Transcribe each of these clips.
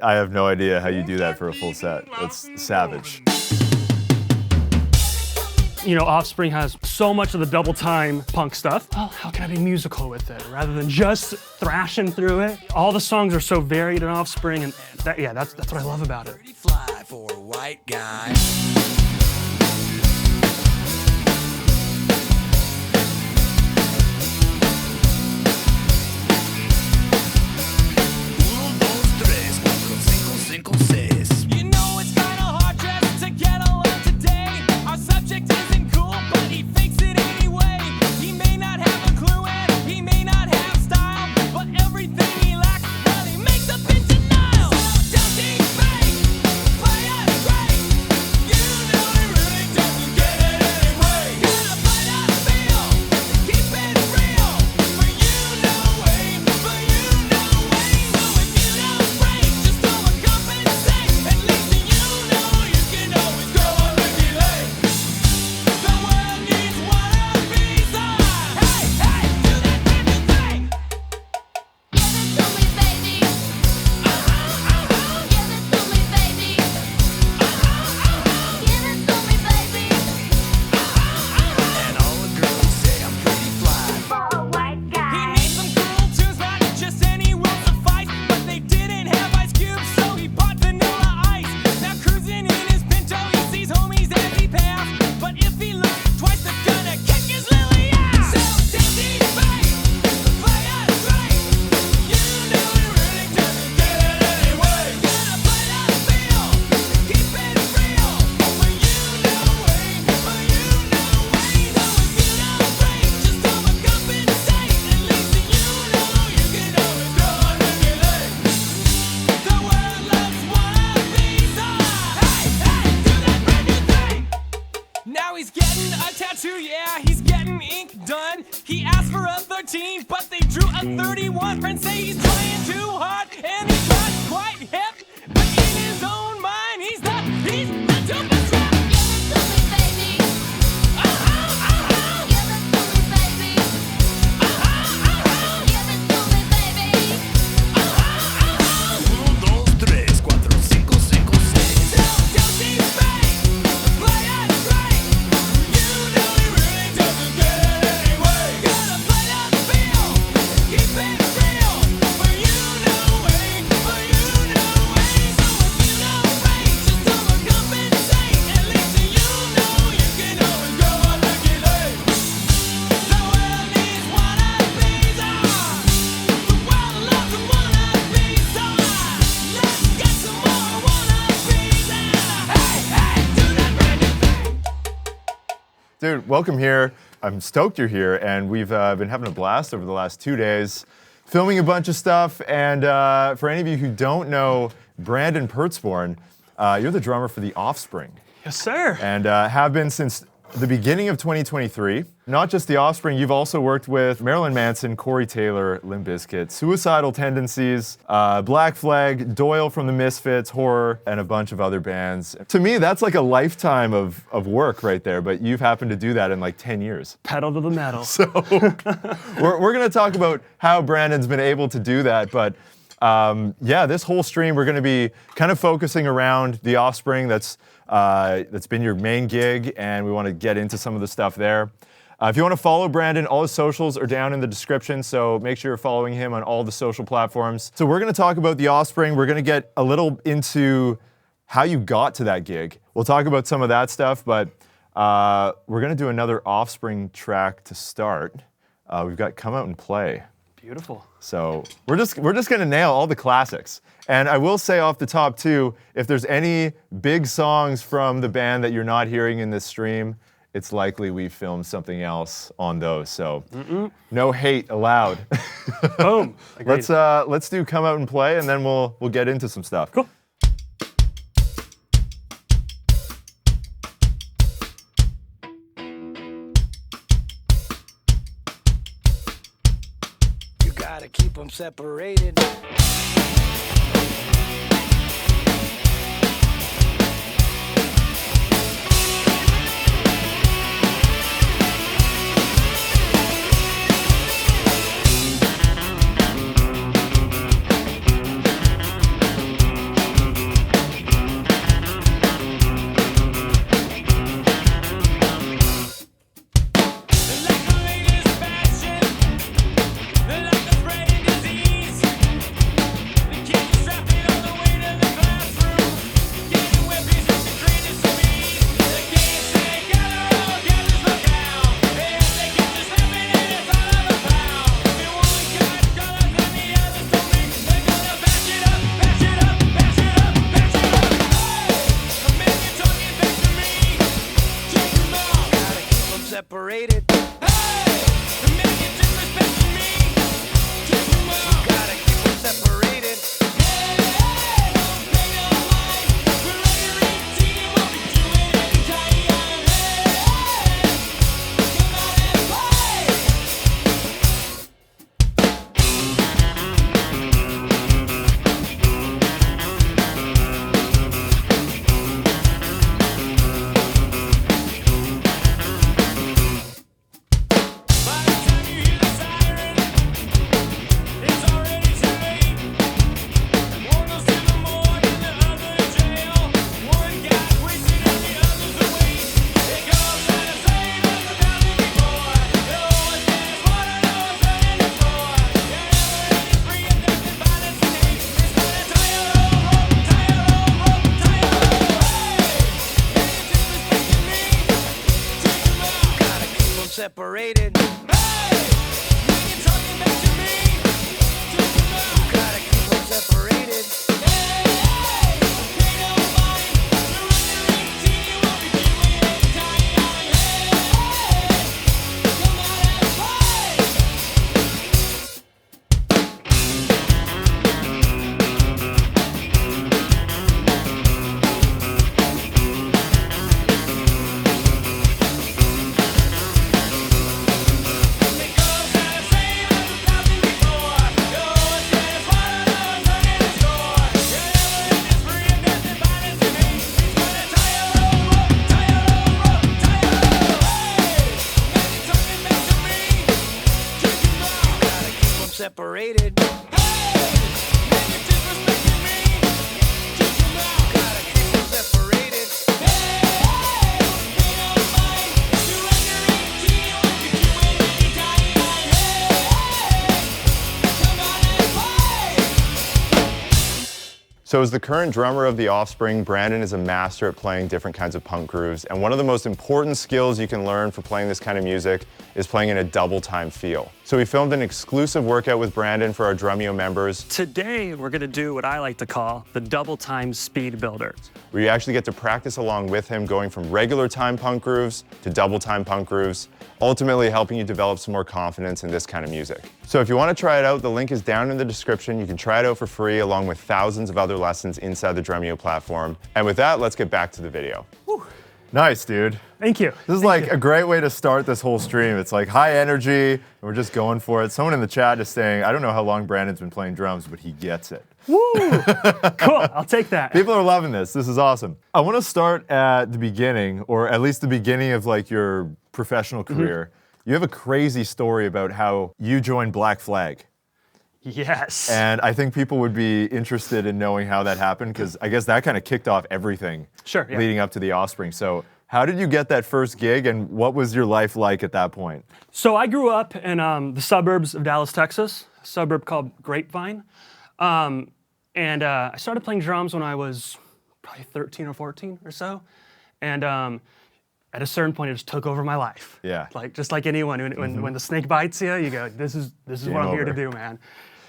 I have no idea how you do that for a full set. That's savage. You know, Offspring has so much of the double time punk stuff. Well, how can I be musical with it rather than just thrashing through it? All the songs are so varied in Offspring, and that's what I love about it. Fly for a white guy. But they drew a 31. Friends say he's trying too hard, and he's not quite hip. But in his own mind, he's the dopest rap. Give it to me, baby. Give it to me, baby. Give it to me, baby. 1, 2, 3, 4, 5, 5, 6. Don't be fake. Play it straight. You know he really doesn't get it anyway. Gotta play that feel. Keep it real. For you know way. For you know way. So if you don't break, just overcompensate. At least you know you can always go on regulate. The world needs wannabes. The world loves a wannabe. So let's get some more wannabes. Hey, do that brand new thing. Dude, welcome here. I'm stoked you're here, and we've been having a blast over the last 2 days, filming a bunch of stuff. And for any of you who don't know Brandon Pertzborn, you're the drummer for the Offspring, Yes, sir. and have been since the beginning of 2023. Not just the Offspring, you've also worked with Marilyn Manson, Corey Taylor, Limp Bizkit, Suicidal Tendencies, Black Flag, Doyle from the Misfits, Horror, and a bunch of other bands. To me, that's like a lifetime of work right there, but you've happened to do that in like 10 years. Pedal to the metal. So we're going to talk about how Brandon's been able to do that, but yeah, this whole stream we're going to be kind of focusing around the Offspring. That's been your main gig, and we want to get into some of the stuff there. If you want to follow Brandon, all his socials are down in the description, so make sure you're following him on all the social platforms. So we're going to talk about the Offspring. We're going to get a little into how you got to that gig. We'll talk about some of that stuff, but we're going to do another Offspring track to start. We've got Come Out and Play. Beautiful. So we're just gonna nail all the classics. And I will say off the top too, if there's any big songs from the band that you're not hearing in this stream, it's likely we filmed something else on those. So no hate allowed. Boom. Agreed. Let's do Come Out and Play, and then we'll get into some stuff. Cool. You gotta keep them separated. as the current drummer of The Offspring, Brandon is a master at playing different kinds of punk grooves, and one of the most important skills you can learn for playing this kind of music is playing in a double time feel. So we filmed an exclusive workout with Brandon for our Drumeo members. Today, we're gonna do what I like to call the double time speed builder. Where you actually get to practice along with him, going from regular time punk grooves to double time punk grooves, ultimately helping you develop some more confidence in this kind of music. So if you want to try it out, the link is down in the description. You can try it out for free along with thousands of other lessons inside the Drumeo platform. And with that, let's get back to the video. Whew. Nice, dude. Thank you. This is like a great way to start this whole stream. It's like high energy, and we're just going for it. Someone in the chat is saying, I don't know how long Brandon's been playing drums, but he gets it. Woo! Cool, I'll take that. People are loving this. This is awesome. I want to start at the beginning, or at least the beginning of like your professional career. You have a crazy story about how you joined Black Flag. Yes. And I think people would be interested in knowing how that happened, because I guess that kind of kicked off everything Sure, yeah. leading up to The Offspring. So how did you get that first gig, and what was your life like at that point? So I grew up in the suburbs of Dallas, Texas, a suburb called Grapevine. I started playing drums when I was probably 13 or 14 or so. And at a certain point, it just took over my life. Yeah. Like just like anyone, when the snake bites you, you go, this is what I'm here to over. do, man.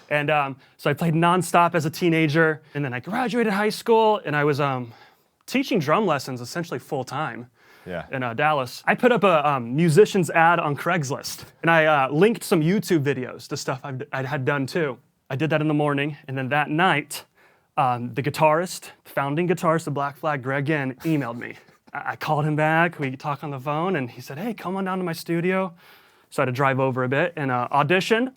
And so I played nonstop as a teenager, and then I graduated high school, and I was teaching drum lessons essentially full time. Yeah. In Dallas. I put up a musician's ad on Craigslist, and I linked some YouTube videos to stuff I had done too. I did that in the morning, and then that night, the guitarist, founding guitarist of Black Flag, Greg Ginn, emailed me. I called him back, we talked on the phone, and he said, hey, come on down to my studio. So I had to drive over a bit and auditioned,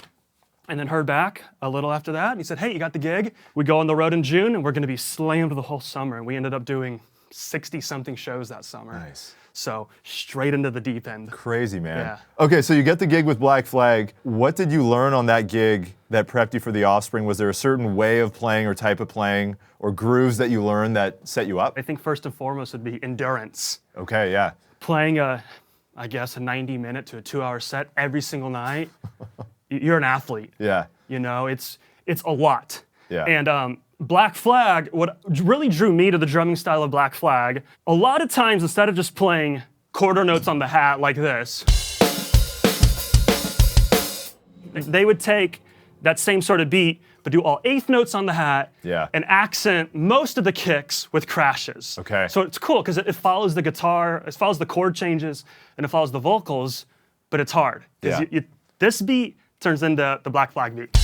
and then heard back a little after that. And he said, hey, you got the gig? We go on the road in June, and we're gonna be slammed the whole summer. And we ended up doing 60-something shows that summer. Nice. So straight into the deep end. Crazy, man. Yeah. Okay, so you get the gig with Black Flag. What did you learn on that gig that prepped you for The Offspring? Was there a certain way of playing or type of playing or grooves that you learned that set you up? I think first and foremost would be endurance. Okay, yeah. Playing I guess a 90-minute to a 2-hour set every single night. You're an athlete. Yeah. You know, it's a lot. Yeah. And Black Flag, what really drew me to the drumming style of Black Flag, a lot of times instead of just playing quarter notes on the hat like this, they would take that same sort of beat, but do all eighth notes on the hat, Yeah. and accent most of the kicks with crashes. Okay. So it's cool because it follows the guitar, it follows the chord changes, and it follows the vocals, but it's hard. 'Cause Yeah. this beat turns into the Black Flag beat.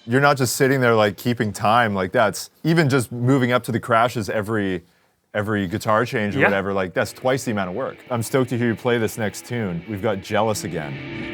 You're not just sitting there like keeping time, like that's even just moving up to the crashes every guitar change or Yeah. whatever, like that's twice the amount of work. I'm stoked to hear you play this next tune. We've got Jealous Again.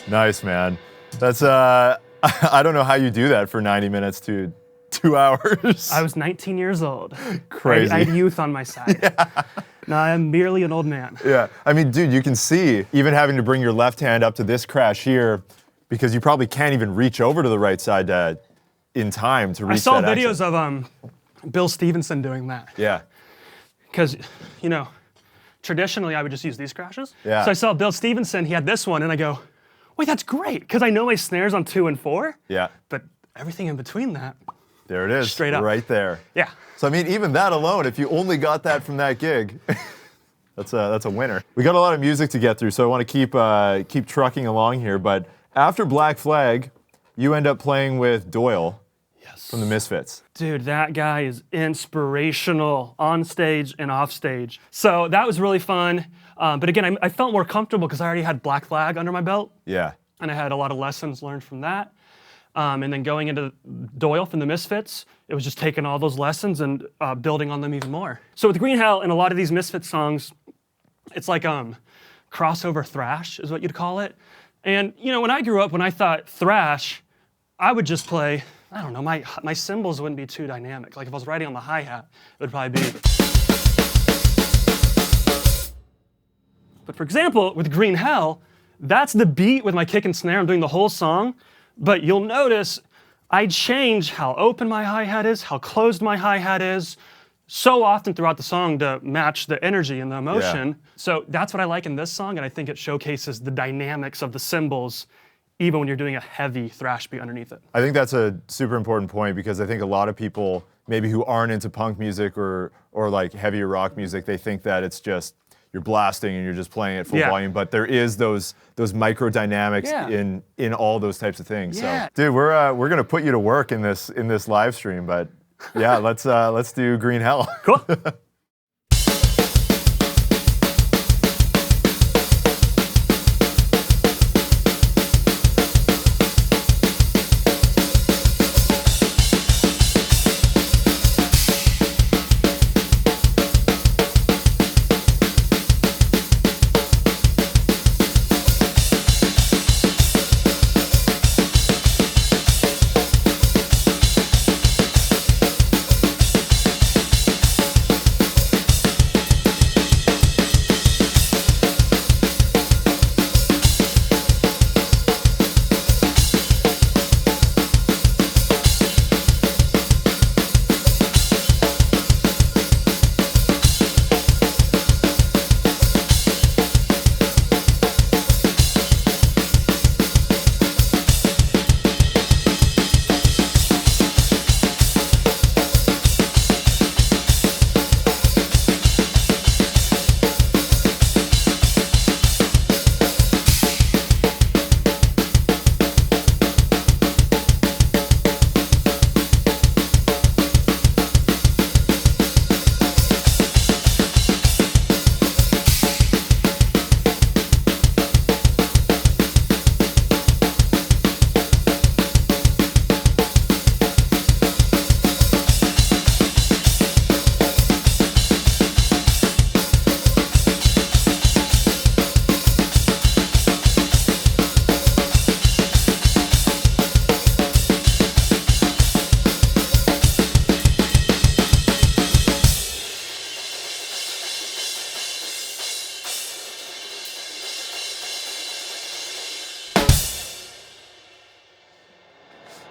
Nice, man. That's I I don't know how you do that for 90 minutes to 2 hours. I was 19 years old. Crazy. I had youth on my side. Now I am merely an old man. Yeah, I mean, dude, you can see even having to bring your left hand up to this crash here because you probably can't even reach over to the right side in time to reach I saw that videos accent. of Bill Stevenson doing that. Yeah, Because, you know, traditionally I would just use these crashes. Yeah. So I saw Bill Stevenson, he had this one, and I go, wait, that's great. Because I know my snares on 2 and 4. yeah. But everything in between that, There it is. Straight up. Right there. yeah. So I mean, even that alone, if you only got that from that gig, that's a winner. We got a lot of music to get through, so I want to keep trucking along here. But after Black Flag, you end up playing with Doyle from the Misfits. Dude, that guy is inspirational on stage and off stage. So that was really fun. But again, I felt more comfortable because I already had Black Flag under my belt, Yeah. and I had a lot of lessons learned from that. And then going into Doyle from the Misfits, it was just taking all those lessons and building on them even more. So with Green Hell and a lot of these Misfits songs, it's like crossover thrash is what you'd call it. And you know, when I grew up, when I thought thrash, I would just play, I don't know, my cymbals wouldn't be too dynamic. Like if I was writing on the hi-hat, it would probably be. But for example, with Green Hell, that's the beat with my kick and snare. I'm doing the whole song. But you'll notice I change how open my hi-hat is, how closed my hi-hat is, so often throughout the song to match the energy and the emotion. Yeah. So that's what I like in this song, and I think it showcases the dynamics of the cymbals, even when you're doing a heavy thrash beat underneath it. I think that's a super important point because I think a lot of people, maybe who aren't into punk music or like heavier rock music, they think that it's just you're blasting and you're just playing at full Yeah. volume, but there is those micro dynamics Yeah. in all those types of things. Yeah. So, dude, we're gonna put you to work in this live stream, but yeah, let's do Green Hell. Cool.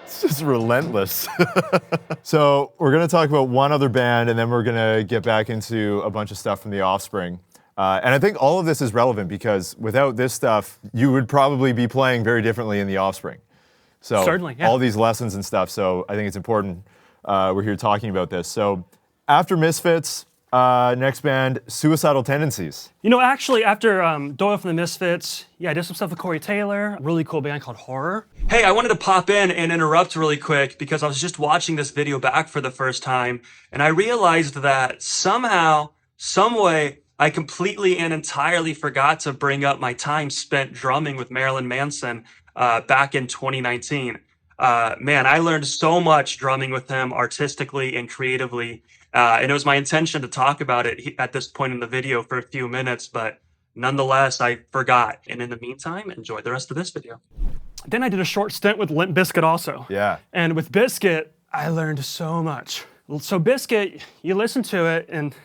It's just relentless. So we're gonna talk about one other band, and then we're gonna get back into a bunch of stuff from the Offspring. And I think all of this is relevant because without this stuff, you would probably be playing very differently in the Offspring. So Certainly, yeah. all these lessons and stuff. So I think it's important we're here talking about this. So after Misfits, next band, Suicidal Tendencies. You know, actually, after Doyle from the Misfits, yeah, I did some stuff with Corey Taylor, a really cool band called Horror. Hey, I wanted to pop in and interrupt really quick because I was just watching this video back for the first time, and I realized that somehow, some way, I completely and entirely forgot to bring up my time spent drumming with Marilyn Manson back in 2019. Man, I learned so much drumming with him artistically and creatively. And it was my intention to talk about it at this point in the video for a few minutes, but nonetheless, I forgot. And in the meantime, enjoy the rest of this video. Then I did a short stint with Limp Bizkit also. Yeah. And with Bizkit, I learned so much. So Bizkit, you listen to it and,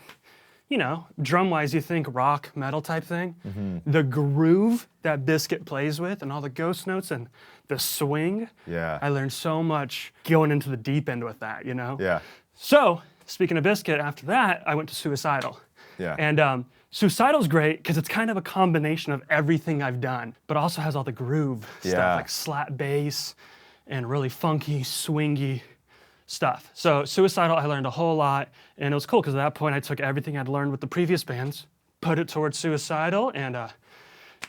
you know, drum-wise, you think rock, metal type thing. The groove that Bizkit plays with and all the ghost notes and the swing. Yeah. I learned so much going into the deep end with that, you know? Yeah. So, speaking of Bizkit, after that, I went to Suicidal. Yeah. And Suicidal's great because it's kind of a combination of everything I've done, but also has all the groove Yeah. stuff, like slap bass and really funky, swingy stuff. So Suicidal, I learned a whole lot, and it was cool because at that point I took everything I'd learned with the previous bands, put it towards Suicidal, and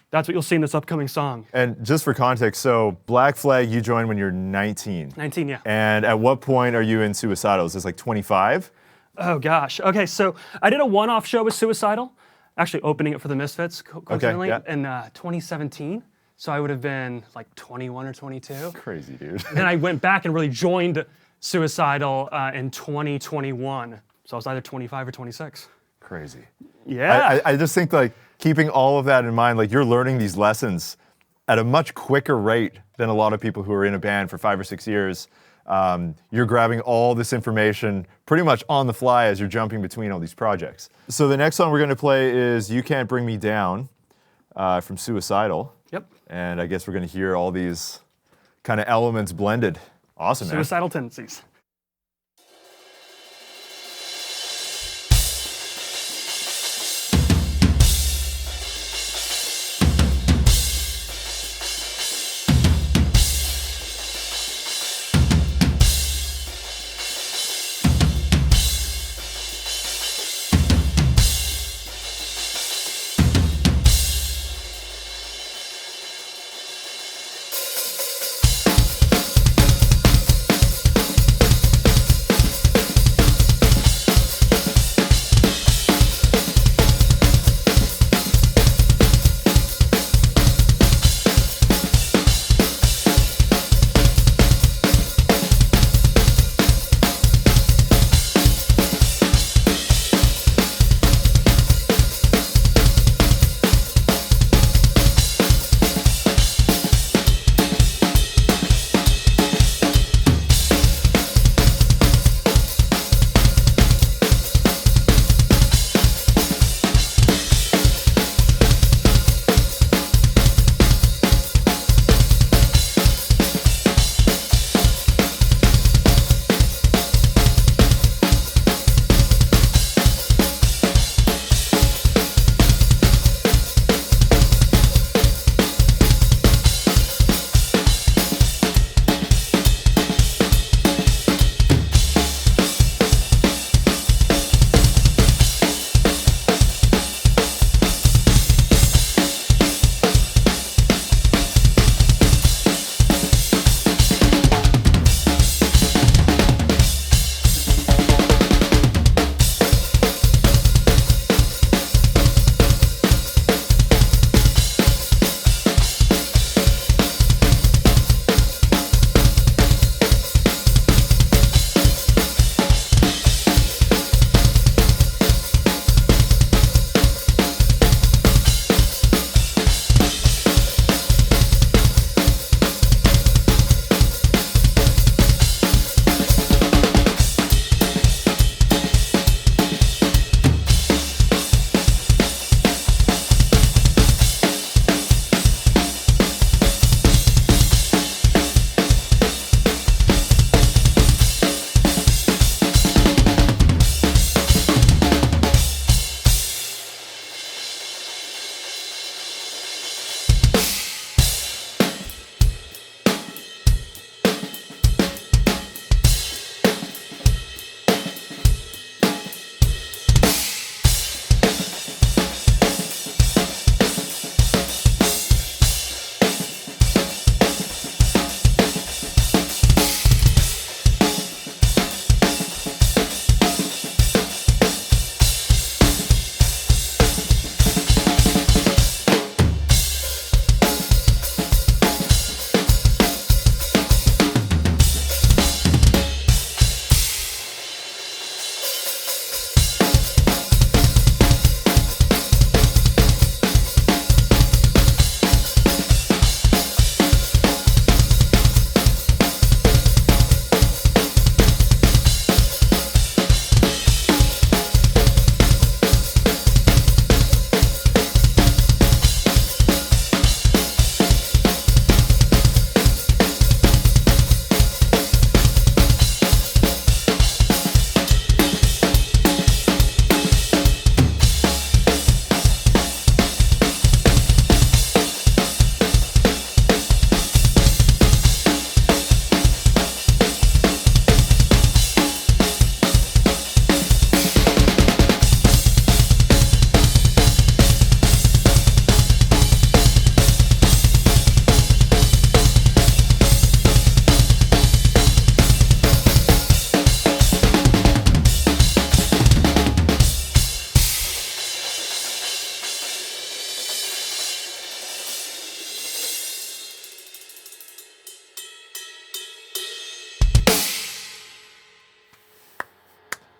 that's what you'll see in this upcoming song. And just for context, so Black Flag, you joined when you're 19. 19, yeah. And at what point are you in Suicidal? Is this like 25? Oh gosh. Okay, so I did a one-off show with Suicidal, actually opening it for the Misfits, coincidentally, yeah. in 2017. So I would have been like 21 or 22. Crazy, dude. Then I went back and really joined Suicidal in 2021. So I was either 25 or 26. Crazy. Yeah. I just think like keeping all of that in mind, like you're learning these lessons at a much quicker rate than a lot of people who are in a band for 5 or 6 years. You're grabbing all this information pretty much on the fly as you're jumping between all these projects. So the next song we're gonna play is You Can't Bring Me Down from Suicidal. Yep. And I guess we're gonna hear all these kind of elements blended. Awesome, man. Suicidal Tendencies.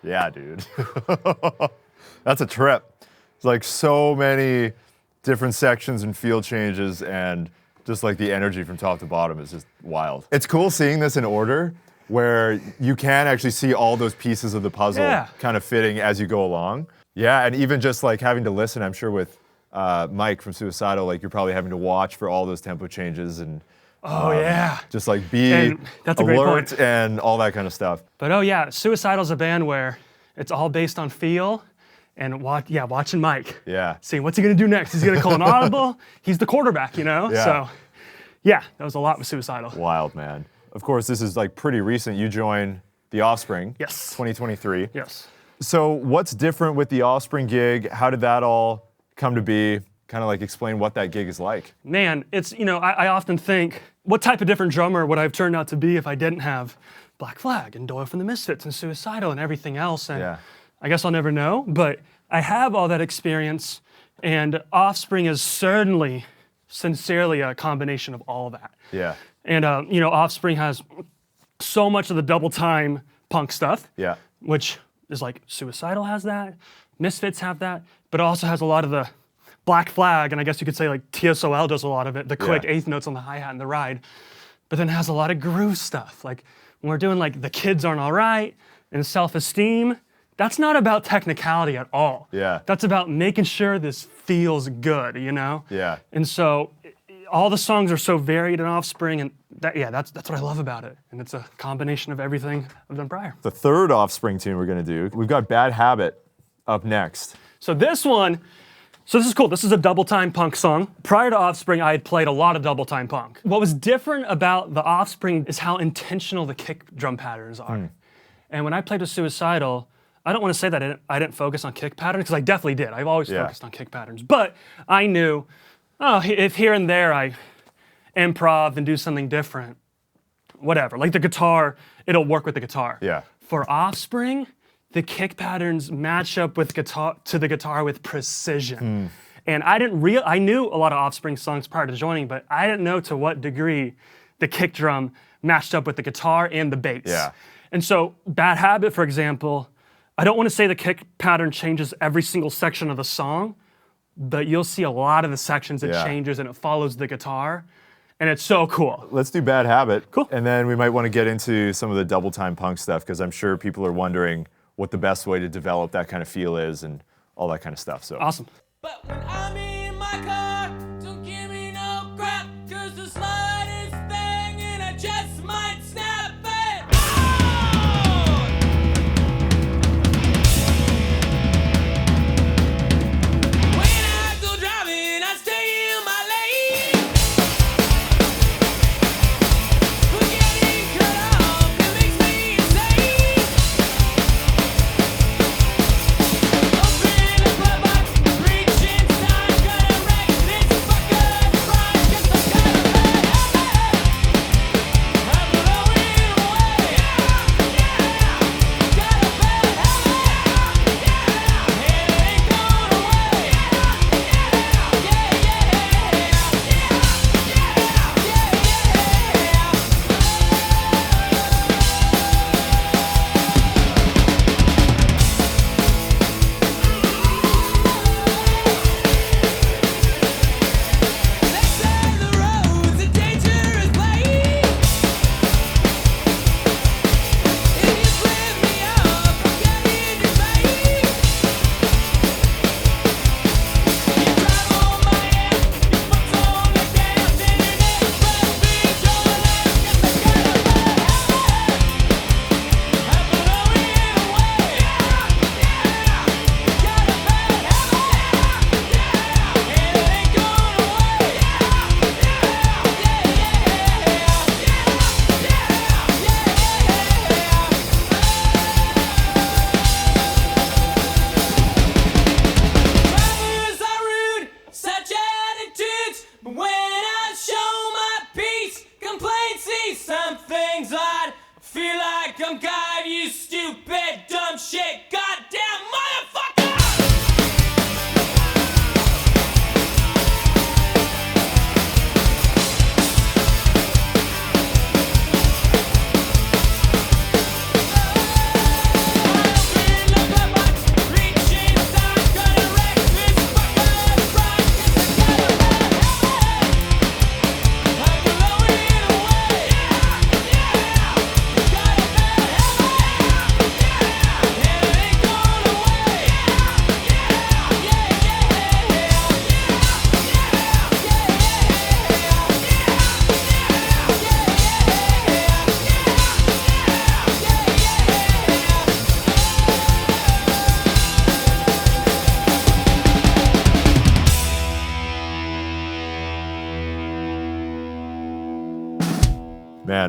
Yeah, dude. That's a trip. It's like so many different sections and field changes, and just like the energy from top to bottom is just wild. It's cool seeing this in order where you can actually see all those pieces of the puzzle Yeah. kind of fitting as you go along. Yeah, and even just like having to listen, I'm sure with Mike from Suicidal, like you're probably having to watch for all those tempo changes and Yeah. just like be And that's a great alert point. and all that kind of stuff. But oh yeah, Suicidal's a band where it's all based on feel and watching Mike. Yeah. Seeing what's he gonna do next? He's gonna call an audible. He's the quarterback, you know? Yeah. So yeah, that was a lot with Suicidal. Wild, man. Of course, this is like pretty recent. You joined the Offspring. Yes. 2023. Yes. So what's different with the Offspring gig? How did that all come to be? Kind of like explain what that gig is like. Man, it's, I often think, what type of different drummer would I have turned out to be if I didn't have Black Flag and Doyle from the Misfits and Suicidal and everything else? And Yeah. I guess I'll never know, but I have all that experience, and Offspring is certainly, sincerely a combination of all that. Yeah. And, Offspring has so much of the double time punk stuff, Yeah. which is like Suicidal has that, Misfits have that, but it also has a lot of the Black Flag, and I guess you could say like TSOL does a lot of it, the quick Yeah. eighth notes on the hi-hat and the ride, but then it has a lot of groove stuff. Like when we're doing like The Kids Aren't All Right and Self-Esteem, that's not about technicality at all. Yeah. That's about making sure this feels good, you know? Yeah. And so all the songs are so varied in Offspring, and that's what I love about it. And it's a combination of everything I've done prior. The third Offspring tune we're gonna do, we've got Bad Habit up next. So this is cool. This is a double time punk song. Prior to Offspring, I had played a lot of double time punk. What was different about the Offspring is how intentional the kick drum patterns are. And when I played with Suicidal, I don't want to say that I didn't focus on kick patterns, because I definitely did. I've always Yeah. focused on kick patterns. But I knew, if here and there I improv and do something different, whatever. Like the guitar, it'll work with the guitar. Yeah. For Offspring, the kick patterns match up with the guitar with precision. And I knew a lot of Offspring songs prior to joining, but I didn't know to what degree the kick drum matched up with the guitar and the bass. Yeah. And so Bad Habit, for example, I don't want to say the kick pattern changes every single section of the song, but you'll see a lot of the sections it Yeah. changes and it follows the guitar. And it's so cool. Let's do Bad Habit. Cool. And then we might want to get into some of the double time punk stuff, because I'm sure people are wondering what the best way to develop that kind of feel is and all that kind of stuff. So Awesome. But when I'm in my car, don't give me no crap, 'cause the slightest thing and I just might snap it. Oh! When I go driving, I stay in my lane. But getting cut off, it makes me insane. Open the glove box, reach inside, gonna wreck this fucker's pride, 'cause I got a bad habit of blowing away. Got a bad habit, and it ain't going away. They say the road's a dangerous place. If you slip me up, I'll get in your face. You drive on my ass, you fuck on the gas, and your next breath beats your last, 'cause I got a bad habit of blowing away. Got a bad habit, and it ain't going away. Drivers are rude, such attitudes, but when I show my peace, complaints see some things odd. Feel like I'm God, you stupid, dumb shit, goddamn motherfucker! I've been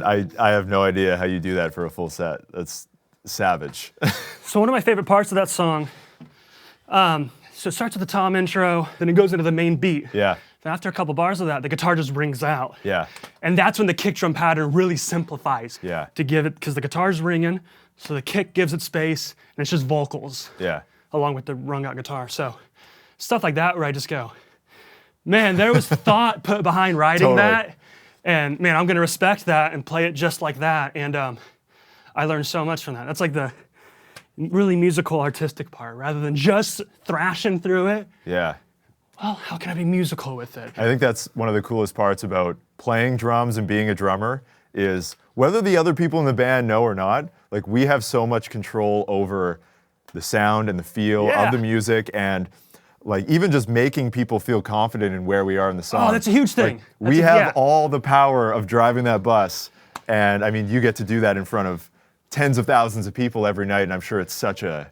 man, I have no idea how you do that for a full set. That's savage. So one of my favorite parts of that song, so it starts with the tom intro, then it goes into the main beat. Yeah, Then after a couple bars of that, the guitar just rings out. yeah, And that's when the kick drum pattern really simplifies. Yeah. To give it, because the guitar's ringing, so the kick gives it space, and it's just vocals yeah. along with the rung out guitar. So stuff like that where I just go, man, there was thought put behind writing Totally. that. And man, I'm gonna respect that and play it just like that. And I learned so much from that. That's like the really musical, artistic part, rather than just thrashing through it. Yeah. Well, how can I be musical with it? I think that's one of the coolest parts about playing drums and being a drummer is whether the other people in the band know or not, like we have so much control over the sound and the feel Yeah. of the music and like even just making people feel confident in where we are in the song. Oh, that's a huge thing. Like, we That's a- have yeah. all the power of driving that bus. And I mean, you get to do that in front of tens of thousands of people every night. And I'm sure it's such a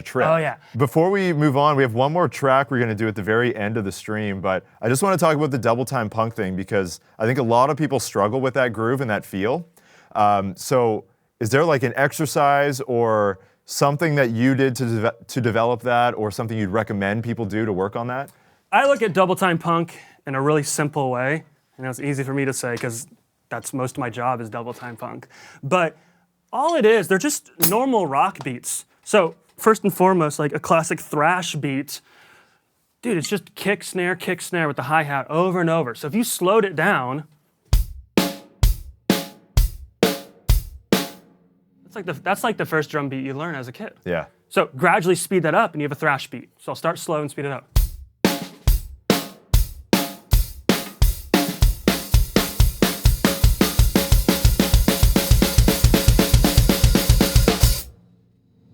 trip. Oh, yeah. Before we move on, we have one more track we're going to do at the very end of the stream, but I just want to talk about the double time punk thing because I think a lot of people struggle with that groove and that feel. So is there like an exercise or something that you did to develop that or something you'd recommend people do to work on that? I look at double time punk in a really simple way. You know, it's easy for me to say because that's most of my job is double time punk. But all it is, they're just normal rock beats. So first and foremost, like a classic thrash beat, dude, it's just kick, snare with the hi-hat over and over. So if you slowed it down, that's like the first drum beat you learn as a kid. Yeah. So gradually speed that up and you have a thrash beat. So I'll start slow and speed it up.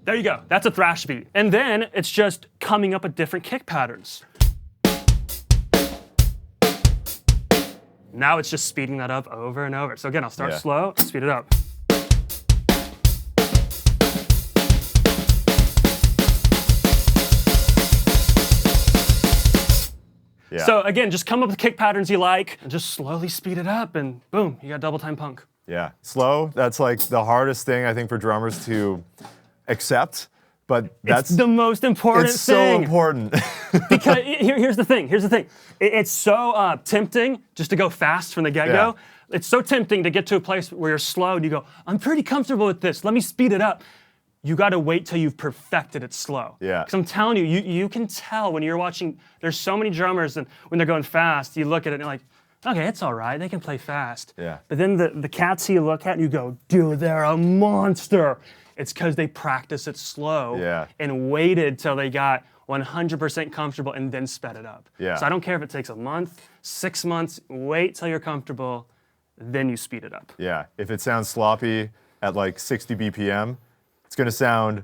There you go, that's a thrash beat. And then it's just coming up with different kick patterns. Now it's just speeding that up over and over. So again, I'll start Yeah. slow, speed it up. Yeah. So again, just come up with kick patterns you like and just slowly speed it up and boom, you got double time punk. Yeah. Slow, that's like the hardest thing I think for drummers to accept, but that's It's the most important it's so thing. important. Because here's the thing. It's so tempting just to go fast from the get-go. Yeah. It's so tempting to get to a place where you're slow and you go, I'm pretty comfortable with this. Let me speed it up. You got to wait till you've perfected it slow. Yeah. Because I'm telling you, you can tell when you're watching. There's so many drummers, and when they're going fast, you look at it and you're like, okay, it's all right. They can play fast. Yeah. But then the cats you look at and you go, dude, they're a monster. It's because they practice it slow Yeah. and waited till they got 100% comfortable and then sped it up. Yeah. So I don't care if it takes a month, 6 months, wait till you're comfortable, then you speed it up. Yeah, if it sounds sloppy at like 60 BPM, it's gonna sound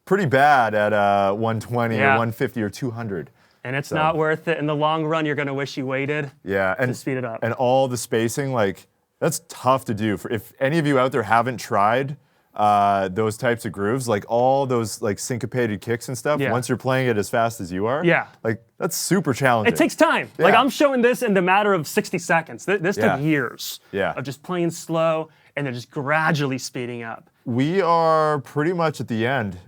pretty bad at 120 or Yeah. 150 or 200. And it's not worth it. In the long run, you're gonna wish you waited. Yeah, and speed it up. And all the spacing, like that's tough to do. If any of you out there haven't tried those types of grooves, like all those like syncopated kicks and stuff, Yeah. once you're playing it as fast as you are, Yeah. like that's super challenging. It takes time. Like Yeah. I'm showing this in the matter of 60 seconds. This Yeah. took years Yeah. of just playing slow and then just gradually speeding up. We are pretty much at the end.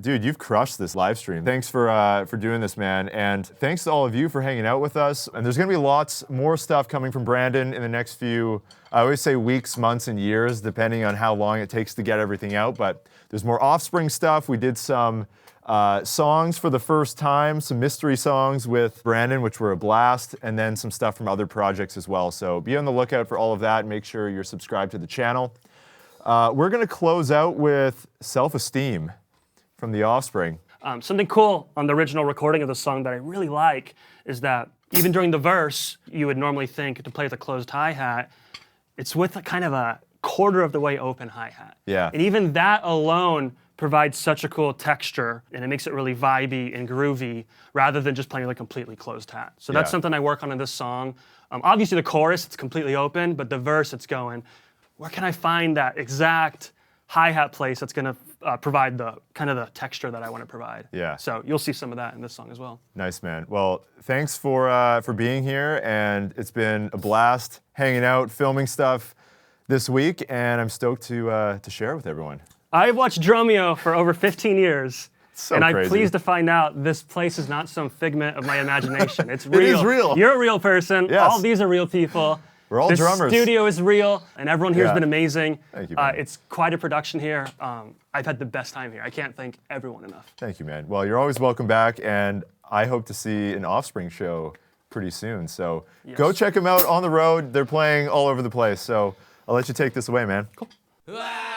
Dude, you've crushed this live stream. Thanks for doing this, man. And thanks to all of you for hanging out with us. And there's gonna be lots more stuff coming from Brandon in the next few, I always say weeks, months, and years, depending on how long it takes to get everything out. But there's more Offspring stuff. We did some songs for the first time, some mystery songs with Brandon, which were a blast, and then some stuff from other projects as well. So be on the lookout for all of that and make sure you're subscribed to the channel. We're gonna close out with Self-Esteem from the Offspring. Something cool on the original recording of the song that I really like is that even during the verse, you would normally think to play with a closed hi-hat, it's with a kind of a quarter of the way open hi-hat. Yeah. And even that alone provides such a cool texture, and it makes it really vibey and groovy rather than just playing with a completely closed hat. So that's Yeah. something I work on in this song. Obviously the chorus, it's completely open, but the verse, it's going, where can I find that exact hi-hat place that's gonna provide the kind of the texture that I want to provide. Yeah. So you'll see some of that in this song as well. Nice, man. Well, thanks for being here, and it's been a blast hanging out, filming stuff. this week, and I'm stoked to share it with everyone. I've watched Drumeo for over 15 years. So and I'm crazy. pleased to find out this place is not some figment of my imagination. It's It real. is real. You're a real person. Yes. All of these are real people. We're all this drummers. studio is real, and everyone here has Yeah. been amazing. Thank you, man. It's quite a production here. I've had the best time here. I can't thank everyone enough. Thank you, man. Well, you're always welcome back, and I hope to see an Offspring show pretty soon. So go check them out on the road. They're playing all over the place. So I'll let you take this away, man. Ah!